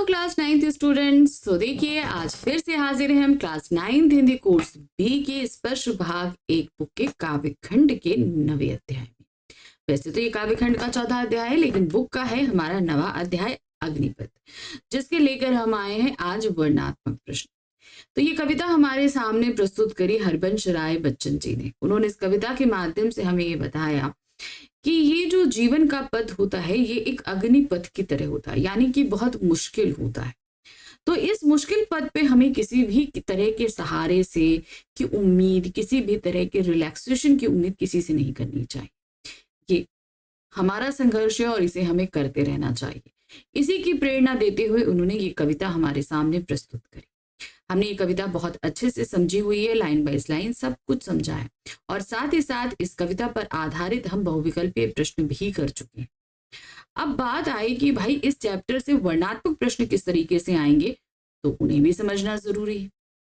Hello class 9th students. तो देखिए आज फिर से हाजिर हैं हम class 9th Hindi course B के स्पर्श भाग एक बुक के काव्य खंड के 9वें अध्याय में। वैसे तो ये काव्य खंड का 14वां अध्याय है, लेकिन बुक का है हमारा 9वां अध्याय अग्निपथ, जिसके लेकर हम आए हैं आज वर्णात्मक प्रश्न। तो ये कविता हमारे सामने प्रस्तुत करी हरबंश राय बच्चन जी ने। उन्होंने इस कविता के माध्यम से हमें ये बताया कि ये जो जीवन का पथ होता है ये एक अग्निपथ की तरह होता है, यानी कि बहुत मुश्किल होता है। तो इस मुश्किल पथ पे हमें किसी भी तरह के सहारे से की उम्मीद, किसी भी तरह के रिलैक्सेशन की उम्मीद किसी से नहीं करनी चाहिए। ये हमारा संघर्ष है और इसे हमें करते रहना चाहिए। इसी की प्रेरणा देते हुए उन्होंने ये कविता हमारे सामने प्रस्तुत करी। हमने ये कविता बहुत अच्छे से समझी हुई है, लाइन बाय लाइन सब कुछ समझा है, और साथ ही साथ इस कविता पर आधारित हम बहुविकल्पीय प्रश्न भी कर चुके हैं। अब बात आई कि भाई इस चैप्टर से वर्णात्मक प्रश्न किस तरीके से आएंगे, तो उन्हें भी समझना जरूरी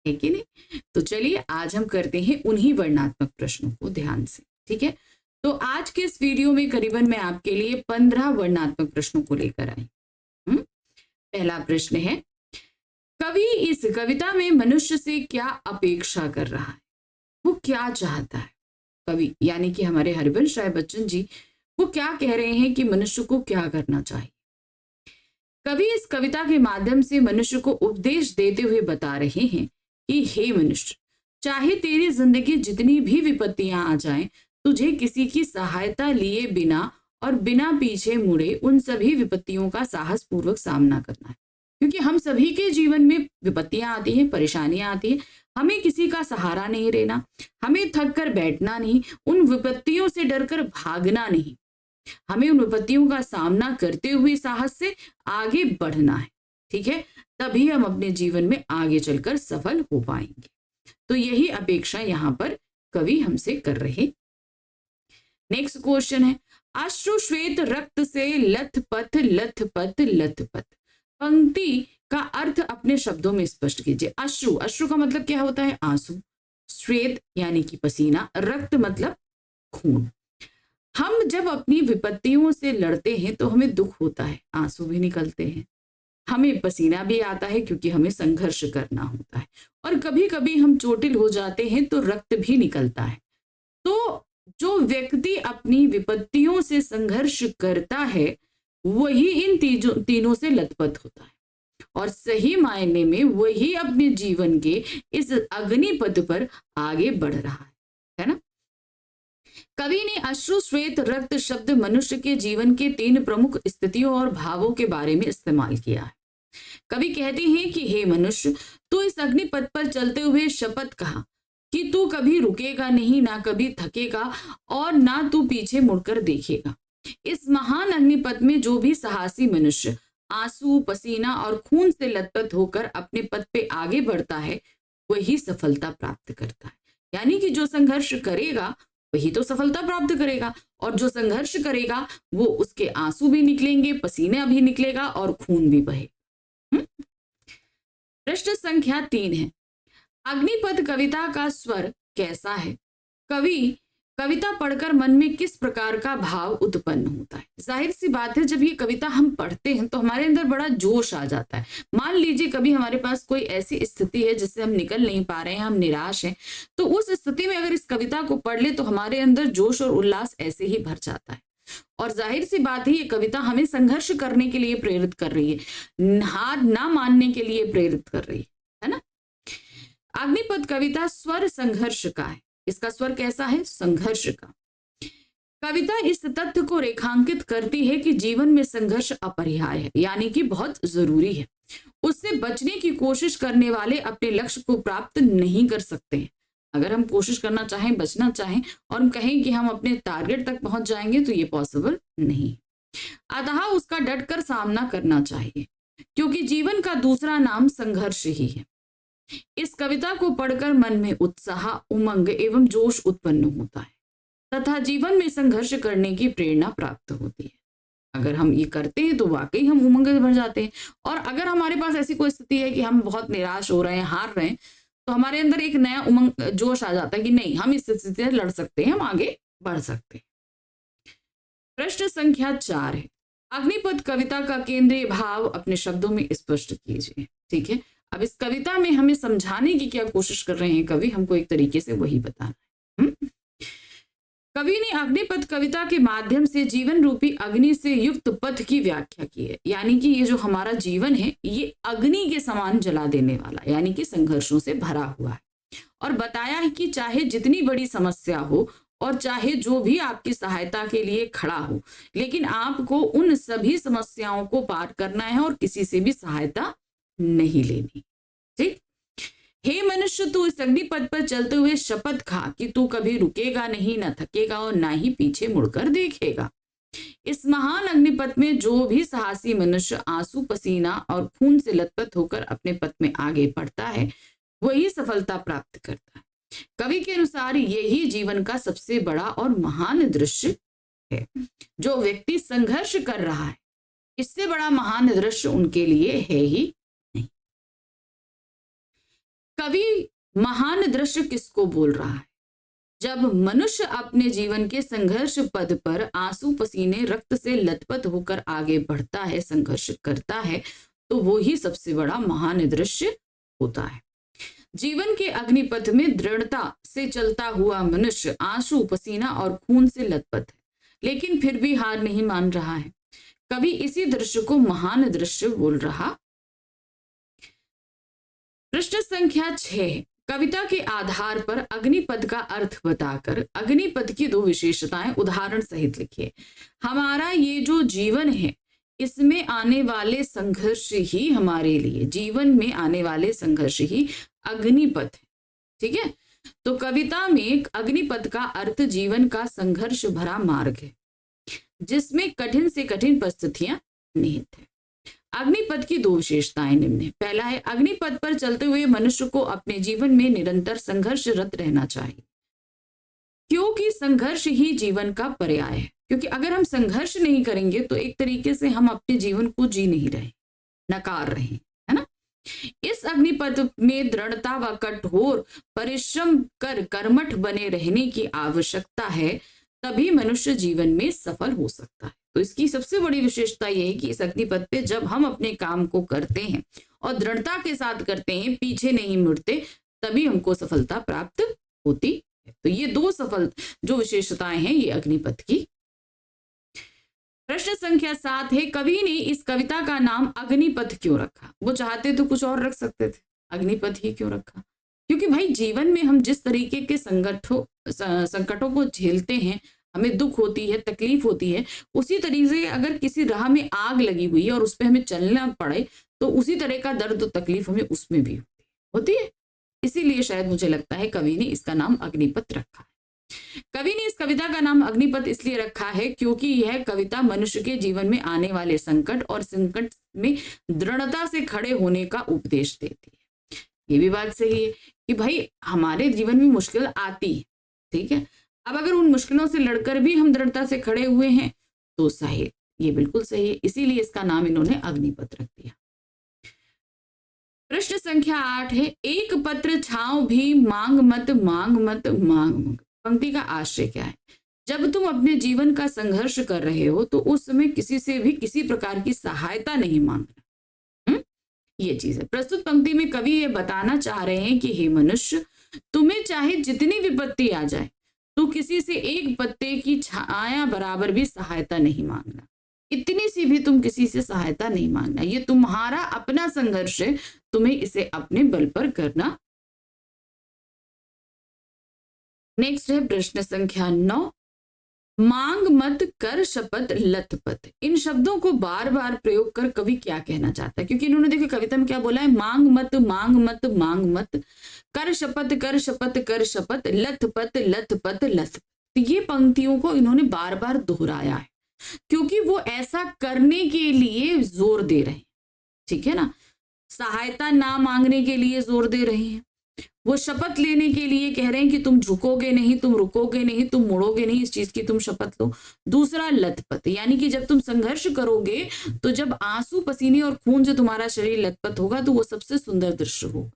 है कि नहीं। तो चलिए आज हम करते हैं उन्हीं वर्णात्मक प्रश्नों को ध्यान से, ठीक है। तो आज के इस वीडियो में करीबन मैं आपके लिए 15 वर्णात्मक प्रश्नों को लेकर आई। पहला प्रश्न है, कवि इस कविता में मनुष्य से क्या अपेक्षा कर रहा है, वो क्या चाहता है। कवि यानी कि हमारे हरिवंश राय बच्चन जी वो क्या कह रहे हैं कि मनुष्य को क्या करना चाहिए। कवि इस कविता के माध्यम से मनुष्य को उपदेश देते हुए बता रहे हैं कि हे मनुष्य, चाहे तेरी जिंदगी जितनी भी विपत्तियां आ जाएं, तुझे किसी की सहायता लिए बिना और बिना पीछे मुड़े उन सभी विपत्तियों का साहस पूर्वक सामना करना है। क्योंकि हम सभी के जीवन में विपत्तियां आती हैं, परेशानियां आती हैं, हमें किसी का सहारा नहीं रहना, हमें थक कर बैठना नहीं, उन विपत्तियों से डरकर भागना नहीं, हमें उन विपत्तियों का सामना करते हुए साहस से आगे बढ़ना है, ठीक है। तभी हम अपने जीवन में आगे चलकर सफल हो पाएंगे। तो यही अपेक्षा यहाँ पर कवि हमसे कर रहे। नेक्स्ट क्वेश्चन है, अश्रु श्वेत रक्त से लथपथ लथपथ लथपथ। पंक्ति का अर्थ अपने शब्दों में स्पष्ट कीजिए। अश्रु, अश्रु का मतलब क्या होता है, आंसू। श्वेत यानी कि पसीना, रक्त मतलब खून। हम जब अपनी विपत्तियों से लड़ते हैं तो हमें दुख होता है, आंसू भी निकलते हैं, हमें पसीना भी आता है क्योंकि हमें संघर्ष करना होता है, और कभी कभी हम चोटिल हो जाते हैं तो रक्त भी निकलता है। तो जो व्यक्ति अपनी विपत्तियों से संघर्ष करता है वही इन तीनों से लथपथ होता है, और सही मायने में वही अपने जीवन के इस अग्निपथ पर आगे बढ़ रहा है ना। कवि ने अश्रु श्वेत रक्त शब्द मनुष्य के जीवन के 3 प्रमुख स्थितियों और भावों के बारे में इस्तेमाल किया है। कवि कहते हैं कि हे मनुष्य, तू इस अग्निपथ पर चलते हुए शपथ कहा कि तू कभी रुकेगा नहीं, ना कभी थकेगा और ना तू पीछे मुड़कर देखेगा। इस महान अग्निपथ में जो भी साहसी मनुष्य आंसू, पसीना और खून से लथपथ होकर अपने पथ पे आगे बढ़ता है वही सफलता प्राप्त करता है। यानी कि जो संघर्ष करेगा वही तो सफलता प्राप्त करेगा, और जो संघर्ष करेगा वो उसके आंसू भी निकलेंगे, पसीना भी निकलेगा और खून भी बहेगा। प्रश्न संख्या 3 है, अग्निपथ कविता का स्वर कैसा है। कवि कविता पढ़कर मन में किस प्रकार का भाव उत्पन्न होता है। जाहिर सी बात है, जब ये कविता हम पढ़ते हैं तो हमारे अंदर बड़ा जोश आ जाता है। मान लीजिए कभी हमारे पास कोई ऐसी स्थिति है जिससे हम निकल नहीं पा रहे हैं, हम निराश हैं, तो उस स्थिति में अगर इस कविता को पढ़ ले तो हमारे अंदर जोश और उल्लास ऐसे ही भर जाता है। और जाहिर सी बात है ये कविता हमें संघर्ष करने के लिए प्रेरित कर रही है, हार ना मानने के लिए प्रेरित कर रही है ना। अग्निपथ कविता स्वर संघर्ष का है। इसका स्वर कैसा है, संघर्ष का। कविता इस तथ्य को रेखांकित करती है कि जीवन में संघर्ष अपरिहार्य है, यानी कि बहुत जरूरी है। उससे बचने की कोशिश करने वाले अपने लक्ष्य को प्राप्त नहीं कर सकते हैं। अगर हम कोशिश करना चाहें, बचना चाहें और हम कहें कि हम अपने टारगेट तक पहुंच जाएंगे तो ये पॉसिबल नहीं। अतः उसका डटकर सामना करना चाहिए, क्योंकि जीवन का दूसरा नाम संघर्ष ही है। इस कविता को पढ़कर मन में उत्साह, उमंग एवं जोश उत्पन्न होता है तथा जीवन में संघर्ष करने की प्रेरणा प्राप्त होती है। अगर हम ये करते हैं तो वाकई हम उमंग से भर जाते हैं, और अगर हमारे पास ऐसी कोई स्थिति है कि हम बहुत निराश हो रहे हैं, हार रहे हैं, तो हमारे अंदर एक नया उमंग, जोश आ जाता है कि नहीं, हम इस स्थिति से लड़ सकते हैं, हम आगे बढ़ सकते हैं। प्रश्न संख्या 4 है, अग्निपथ कविता का केंद्रीय भाव अपने शब्दों में स्पष्ट कीजिए। ठीक है, अब इस कविता में हमें समझाने की क्या कोशिश कर रहे हैं कवि, हमको एक तरीके से वही बताना है। कवि ने अग्निपथ कविता के माध्यम से जीवन रूपी अग्नि से युक्त पथ की व्याख्या की है। यानी कि ये जो हमारा जीवन है ये अग्नि के समान जला देने वाला, यानी कि संघर्षों से भरा हुआ है। और बताया है कि चाहे जितनी बड़ी समस्या हो और चाहे जो भी आपकी सहायता के लिए खड़ा हो, लेकिन आपको उन सभी समस्याओं को पार करना है और किसी से भी सहायता नहीं लेनी। ठीक, हे मनुष्य, तू इस अग्निपथ पर चलते हुए शपथ खा कि तू कभी रुकेगा नहीं, न थकेगा और ना ही पीछे मुड़कर देखेगा। इस महान अग्निपथ में जो भी साहसी मनुष्य आंसू, पसीना और खून से लथपथ होकर अपने पथ में आगे बढ़ता है वही सफलता प्राप्त करता है। कवि के अनुसार यही जीवन का सबसे बड़ा और महान दृश्य है। जो व्यक्ति संघर्ष कर रहा है इससे बड़ा महान दृश्य उनके लिए है ही नहीं। कवि महान दृश्य किसको बोल रहा है? जब मनुष्य अपने जीवन के संघर्ष पद पर आंसू, पसीने, रक्त से लथपथ होकर आगे बढ़ता है, संघर्ष करता है, तो वो ही सबसे बड़ा महान दृश्य होता है। जीवन के अग्निपथ में दृढ़ता से चलता हुआ मनुष्य आंसू, पसीना और खून से लथपथ है, लेकिन फिर भी हार नहीं मान रहा है। कवि इसी दृश्य को महान दृश्य बोल रहा। पृष्ठ संख्या 6, कविता के आधार पर अग्निपथ का अर्थ बताकर अग्निपथ की 2 विशेषताएं उदाहरण सहित लिखिए। हमारा ये जो जीवन है इसमें आने वाले संघर्ष ही हमारे लिए, जीवन में आने वाले संघर्ष ही अग्निपथ है। ठीक है, तो कविता में अग्निपथ का अर्थ जीवन का संघर्ष भरा मार्ग है जिसमें कठिन से कठिन परिस्थितियां निहित है। अग्निपथ की 2 विशेषताएं निम्न है। पहला है, अग्निपथ पर चलते हुए मनुष्य को अपने जीवन में निरंतर संघर्षरत रहना चाहिए, क्योंकि संघर्ष ही जीवन का पर्याय है। क्योंकि अगर हम संघर्ष नहीं करेंगे तो एक तरीके से हम अपने जीवन को जी नहीं रहे, नकार रहे, है ना। इस अग्निपथ में दृढ़ता व कठोर परिश्रम कर कर्मठ बने रहने की आवश्यकता है, तभी मनुष्य जीवन में सफल हो सकता है। तो इसकी सबसे बड़ी विशेषता यह है कि इस अग्निपथ पे जब हम अपने काम को करते हैं और दृढ़ता के साथ करते हैं, पीछे नहीं मुड़ते, तभी हमको सफलता प्राप्त होती है। तो ये 2 सफल जो विशेषताएं हैं ये अग्निपथ की। प्रश्न संख्या 7 है, कवि ने इस कविता का नाम अग्निपथ क्यों रखा? वो चाहते तो कुछ और रख सकते थे, अग्निपथ ही क्यों रखा? क्योंकि भाई जीवन में हम जिस तरीके के संकटों को झेलते हैं, हमें दुख होती है, तकलीफ होती है, उसी तरीके से अगर किसी राह में आग लगी हुई है और उस पर हमें चलना पड़े तो उसी तरह का दर्द और तकलीफ हमें उसमें भी होती है। इसीलिए शायद मुझे लगता है कवि ने इसका नाम अग्निपथ रखा है। कवि ने इस कविता का नाम अग्निपथ इसलिए रखा है क्योंकि यह कविता मनुष्य के जीवन में आने वाले संकट और संकट में दृढ़ता से खड़े होने का उपदेश देती है। ये भी बात सही है कि भाई हमारे जीवन में मुश्किल आती है, ठीक है, अब अगर उन मुश्किलों से लड़कर भी हम दृढ़ता से खड़े हुए हैं तो सही, ये बिल्कुल सही है। इसीलिए इसका नाम इन्होंने अग्निपथ रख दिया। प्रश्न संख्या 8 है, एक पत्र छांव भी मांग मत, मांग मत, मांग। पंक्ति का आशय क्या है? जब तुम अपने जीवन का संघर्ष कर रहे हो तो उस समय किसी से भी किसी प्रकार की सहायता नहीं मांगना। ये चीज है। प्रस्तुत पंक्ति में कवि ये बताना चाह रहे हैं कि हे मनुष्य, तुम्हें चाहे जितनी विपत्ति आ जाए तो किसी से एक पत्ते की छाया बराबर भी सहायता नहीं मांगना। इतनी सी भी तुम किसी से सहायता नहीं मांगना। ये तुम्हारा अपना संघर्ष है, तुम्हें इसे अपने बल पर करना। नेक्स्ट है प्रश्न संख्या 9, मांग मत कर शपथ लथपथ। इन शब्दों को बार बार प्रयोग कर कवि क्या कहना चाहता है? क्योंकि इन्होंने देखो कविता में क्या बोला है, मांग मत, मांग मत, मांग मत, कर शपथ, कर शपथ, कर शपथ, लथपथ, लथपथ, लथपथ। तो ये पंक्तियों को इन्होंने बार बार दोहराया है क्योंकि वो ऐसा करने के लिए जोर दे रहे हैं, ठीक है ना। सहायता ना मांगने के लिए जोर दे रहे हैं, वो शपथ लेने के लिए कह रहे हैं कि तुम झुकोगे नहीं, तुम रुकोगे नहीं, तुम मुड़ोगे नहीं, इस चीज की तुम शपथ लो। दूसरा लथपथ, यानी कि जब तुम संघर्ष करोगे तो जब आंसू, पसीने और खून से तुम्हारा शरीर लथपथ होगा तो वो सबसे सुंदर दृश्य होगा।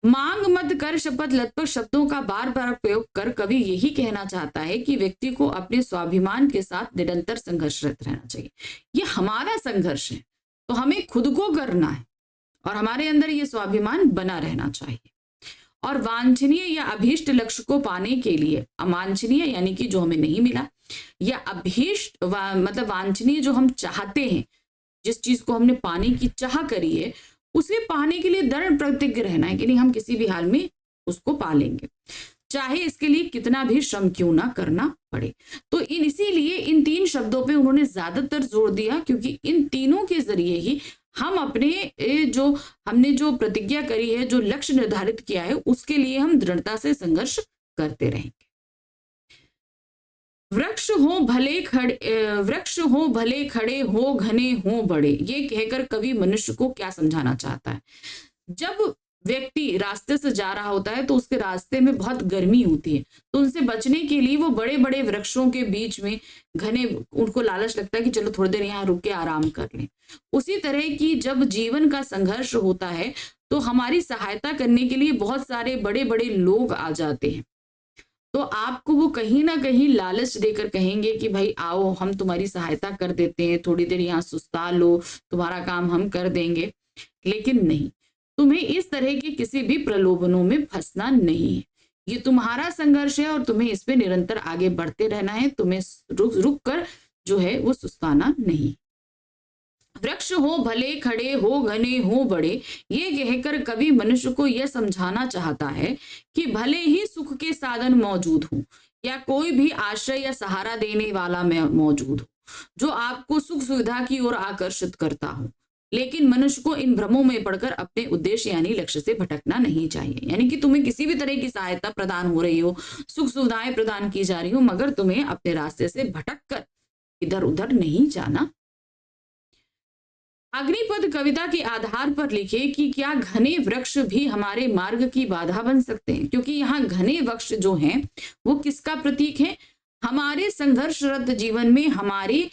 मांग मत कर शपथ लगभग शब्दों का बार बार प्रयोग कर कवि यही कहना चाहता है कि व्यक्ति को अपने स्वाभिमान के साथ निरंतर संघर्षरत रहना चाहिए। ये हमारा संघर्ष है, तो हमें खुद को करना है और हमारे अंदर ये स्वाभिमान बना रहना चाहिए। और वांछनीय या अभीष्ट लक्ष्य को पाने के लिए, अवांछनीय यानी कि जो हमें नहीं मिला, या अभीष्ट मतलब वांछनीय जो हम चाहते हैं, जिस चीज को हमने पाने की चाह करी है, उसे पाने के लिए दृढ़ प्रतिज्ञ रहना है कि नहीं, हम किसी भी हाल में उसको पालेंगे, चाहे इसके लिए कितना भी श्रम क्यों ना करना पड़े। तो इसीलिए इन 3 शब्दों पे उन्होंने ज्यादातर जोर दिया, क्योंकि इन तीनों के जरिए ही हम अपने जो हमने जो प्रतिज्ञा करी है, जो लक्ष्य निर्धारित किया है, उसके लिए हम दृढ़ता से संघर्ष करते रहेंगे। वृक्ष हो भले खड़े हो घने हो बड़े, ये कहकर कवि मनुष्य को क्या समझाना चाहता है। जब व्यक्ति रास्ते से जा रहा होता है तो उसके रास्ते में बहुत गर्मी होती है, तो उनसे बचने के लिए वो बड़े बड़े वृक्षों के बीच में घने, उनको लालच लगता है कि चलो थोड़ी देर यहाँ रुक के आराम कर लें। उसी तरह की जब जीवन का संघर्ष होता है तो हमारी सहायता करने के लिए बहुत सारे बड़े बड़े लोग आ जाते हैं, तो आपको वो कहीं ना कहीं लालच देकर कहेंगे कि भाई आओ हम तुम्हारी सहायता कर देते हैं, थोड़ी देर यहाँ सुस्ता लो, तुम्हारा काम हम कर देंगे। लेकिन नहीं, तुम्हें इस तरह के किसी भी प्रलोभनों में फंसना नहीं है। ये तुम्हारा संघर्ष है और तुम्हें इस पे निरंतर आगे बढ़ते रहना है, तुम्हें रुक कर जो है वो सुस्ताना नहीं। वृक्ष हो भले खड़े हो घने हो बड़े, ये कहकर कवि मनुष्य को यह समझाना चाहता है कि भले ही सुख के साधन मौजूद हो या कोई भी आश्रय या सहारा देने वाला मौजूद हो जो आपको सुख सुविधा की ओर आकर्षित करता हो, लेकिन मनुष्य को इन भ्रमों में पड़कर अपने उद्देश्य यानी लक्ष्य से भटकना नहीं चाहिए। यानी कि तुम्हें किसी भी तरह की सहायता प्रदान हो रही हो, सुख सुविधाएं प्रदान की जा रही हो, मगर तुम्हें अपने रास्ते से भटक कर इधर उधर नहीं जाना। अग्निपद कविता के आधार पर लिखे कि क्या घने वृक्ष भी हमारे मार्ग की बाधा बन सकते हैं, क्योंकि यहाँ घने वृक्ष जो हैं वो किसका प्रतीक है, हमारे संघर्षरत जीवन में हमारे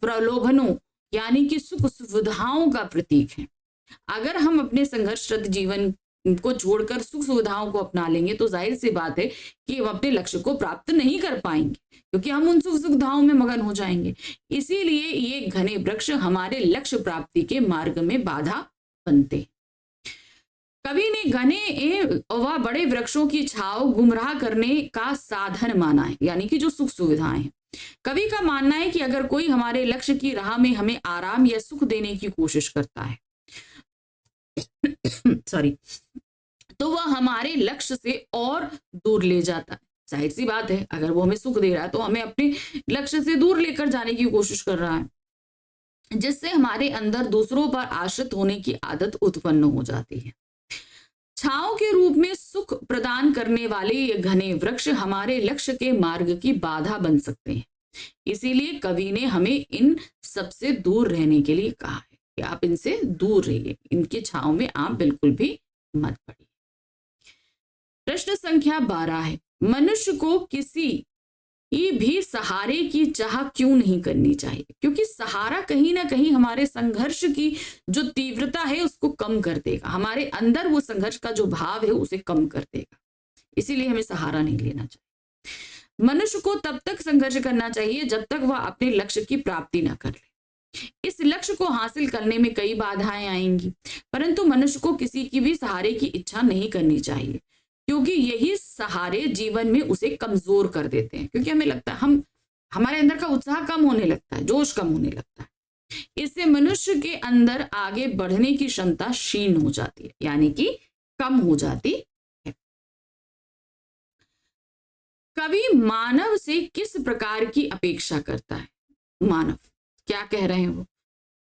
प्रलोभनों यानी कि सुख सुविधाओं का प्रतीक है। अगर हम अपने संघर्षरत जीवन को छोड़कर सुख सुविधाओं को अपना लेंगे तो जाहिर सी बात है कि हम अपने लक्ष्य को प्राप्त नहीं कर पाएंगे, क्योंकि हम उन सुख सुविधाओं में मगन हो जाएंगे। इसीलिए ये घने वृक्ष हमारे लक्ष्य प्राप्ति के मार्ग में बाधा बनते हैं। कवि ने घने व बड़े वृक्षों की छाव गुमराह करने का साधन माना है, यानी कि जो सुख सुविधाएं हैं। कवि का मानना है कि अगर कोई हमारे लक्ष्य की राह में हमें आराम या सुख देने की कोशिश करता है सॉरी, तो वह हमारे लक्ष्य से और दूर ले जाता है। जाहिर सी बात है, अगर वो हमें सुख दे रहा है तो हमें अपने लक्ष्य से दूर लेकर जाने की कोशिश कर रहा है, जिससे हमारे अंदर दूसरों पर आश्रित होने की आदत उत्पन्न हो जाती है। छांव के रूप में सुख प्रदान करने वाले ये घने वृक्ष हमारे लक्ष्य के मार्ग की बाधा बन सकते हैं। इसीलिए कवि ने हमें इन सबसे दूर रहने के लिए कहा है कि आप इनसे दूर रहिए, इनकी छांव में आप बिल्कुल भी मत पड़िए। प्रश्न संख्या 12 है, मनुष्य को किसी भी सहारे की चाह क्यों नहीं करनी चाहिए, क्योंकि सहारा कहीं ना कहीं हमारे संघर्ष की जो तीव्रता है उसको कम कर देगा, हमारे अंदर वो संघर्ष का जो भाव है उसे कम कर देगा। इसीलिए हमें सहारा नहीं लेना चाहिए। मनुष्य को तब तक संघर्ष करना चाहिए जब तक वह अपने लक्ष्य की प्राप्ति न कर ले। इस लक्ष्य को हासिल करने में कई बाधाएं आएंगी, परंतु मनुष्य को किसी की भी सहारे की इच्छा नहीं करनी चाहिए, क्योंकि यही सहारे जीवन में उसे कमजोर कर देते हैं। क्योंकि हमें लगता है हमारे अंदर का उत्साह कम होने लगता है, जोश कम होने लगता है। इससे मनुष्य के अंदर आगे बढ़ने की क्षमता क्षीण हो जाती है, यानी कि कम हो जाती है। कवि मानव से किस प्रकार की अपेक्षा करता है? मानव क्या कह रहे हैं वो?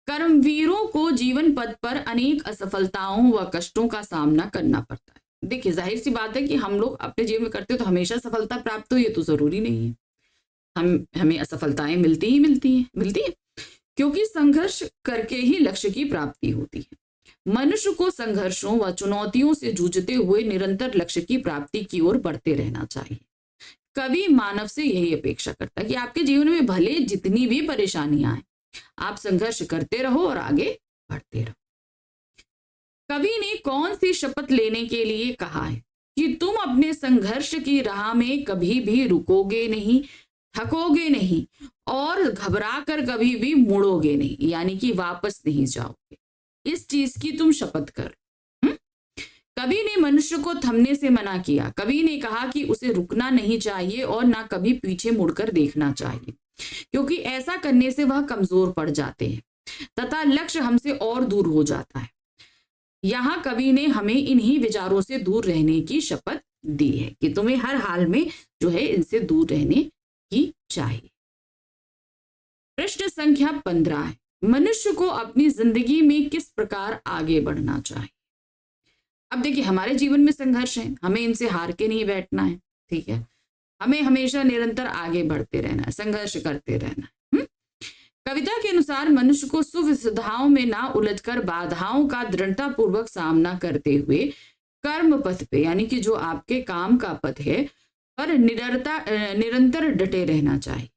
कर्मवीरों को जीवन पथ पर अनेक असफलताओं व कष्टों का सामना करना पड़ता है। देखिए, जाहिर सी बात है कि हम लोग अपने जीवन में करते हो तो हमेशा सफलता प्राप्त हो, ये तो जरूरी नहीं है। हमें असफलताएं मिलती है, क्योंकि संघर्ष करके ही लक्ष्य की प्राप्ति होती है। मनुष्य को संघर्षों व चुनौतियों से जूझते हुए निरंतर लक्ष्य की प्राप्ति की ओर बढ़ते रहना चाहिए। कवि मानव से यही अपेक्षा करता है कि आपके जीवन में भले जितनी भी परेशानियां आए, आप संघर्ष करते रहो और आगे बढ़ते रहो। कवि ने कौन सी शपथ लेने के लिए कहा है कि तुम अपने संघर्ष की राह में कभी भी रुकोगे नहीं, थकोगे नहीं और घबरा कर कभी भी मुड़ोगे नहीं, यानी कि वापस नहीं जाओगे। इस चीज की तुम शपथ कर। कवि ने मनुष्य को थमने से मना किया। कवि ने कहा कि उसे रुकना नहीं चाहिए और ना कभी पीछे मुड़कर देखना चाहिए, क्योंकि ऐसा करने से वह कमजोर पड़ जाते हैं तथा लक्ष्य हमसे और दूर हो जाता है। यहाँ कवि ने हमें इन्हीं विचारों से दूर रहने की शपथ दी है कि तुम्हें हर हाल में जो है इनसे दूर रहने की चाहिए। प्रश्न संख्या 15 है, मनुष्य को अपनी जिंदगी में किस प्रकार आगे बढ़ना चाहिए। अब देखिए, हमारे जीवन में संघर्ष है, हमें इनसे हार के नहीं बैठना है, ठीक है। हमें हमेशा निरंतर आगे बढ़ते रहना है, संघर्ष करते रहना है। कविता के अनुसार मनुष्य को सुविधाओं में ना उलझकर बाधाओं का दृढ़ता पूर्वक सामना करते हुए कर्म पथ पे, यानी कि जो आपके काम का पथ है, पर निरंतर डटे रहना चाहिए।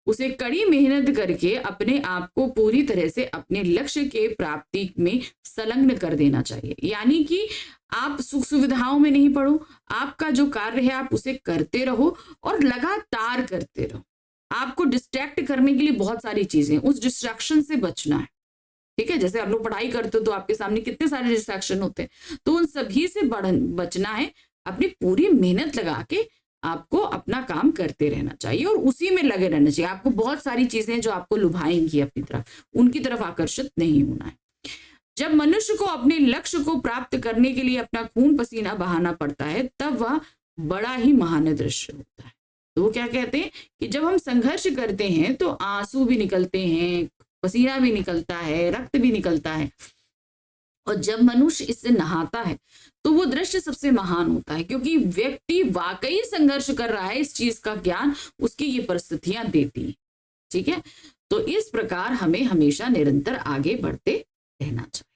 उसे कड़ी मेहनत करके अपने आप को पूरी तरह से अपने लक्ष्य के प्राप्ति में संलग्न कर देना चाहिए। यानी कि आप सुख सुविधाओं में नहीं पड़ो, आपका जो कार्य है आप उसे करते रहो और लगातार करते रहो। आपको डिस्ट्रैक्ट करने के लिए बहुत सारी चीजें, उस डिस्ट्रैक्शन से बचना है, ठीक है। जैसे आप लोग पढ़ाई करते हो तो आपके सामने कितने सारे डिस्ट्रैक्शन होते हैं, तो उन सभी से बचना है। अपनी पूरी मेहनत लगा के आपको अपना काम करते रहना चाहिए और उसी में लगे रहना चाहिए। आपको बहुत सारी चीजें जो आपको लुभाएंगी अपनी तरफ, उनकी तरफ आकर्षित नहीं होना है। जब मनुष्य को अपने लक्ष्य को प्राप्त करने के लिए अपना खून पसीना बहाना पड़ता है, तब वह बड़ा ही महान दृश्य होता है। तो वो क्या कहते हैं कि जब हम संघर्ष करते हैं तो आंसू भी निकलते हैं, पसीना भी निकलता है, रक्त भी निकलता है, और जब मनुष्य इससे नहाता है तो वो दृश्य सबसे महान होता है, क्योंकि व्यक्ति वाकई संघर्ष कर रहा है। इस चीज का ज्ञान उसकी ये परिस्थितियां देती है, ठीक है। तो इस प्रकार हमें हमेशा निरंतर आगे बढ़ते रहना चाहिए।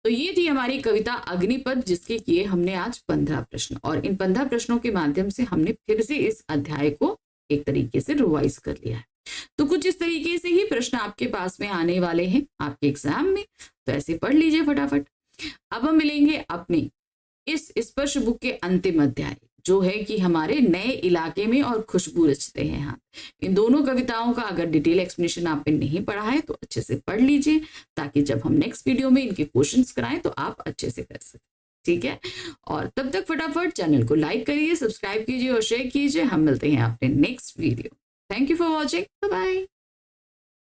तो ये थी हमारी कविता अग्निपथ, जिसके किए हमने आज 15 प्रश्न, और इन 15 प्रश्नों के माध्यम से हमने फिर से इस अध्याय को एक तरीके से रिवाइज कर लिया है। तो कुछ इस तरीके से ही प्रश्न आपके पास में आने वाले हैं आपके एग्जाम में, तो ऐसे पढ़ लीजिए फटाफट। अब हम मिलेंगे अपने इस स्पर्श बुक के अंतिम अध्याय, जो है कि हमारे नए इलाके में और खुशबू रचते हैं हाथ। इन दोनों कविताओं का अगर डिटेल एक्सप्लेनेशन आपने नहीं पढ़ा है तो अच्छे से पढ़ लीजिए, ताकि जब हम नेक्स्ट वीडियो में इनके क्वेश्चंस कराएं तो आप अच्छे से कर सकें, ठीक है। और तब तक फटाफट चैनल को लाइक करिए, सब्सक्राइब कीजिए और शेयर कीजिए। हम मिलते हैं अपने next video. Thank you for watching, bye bye.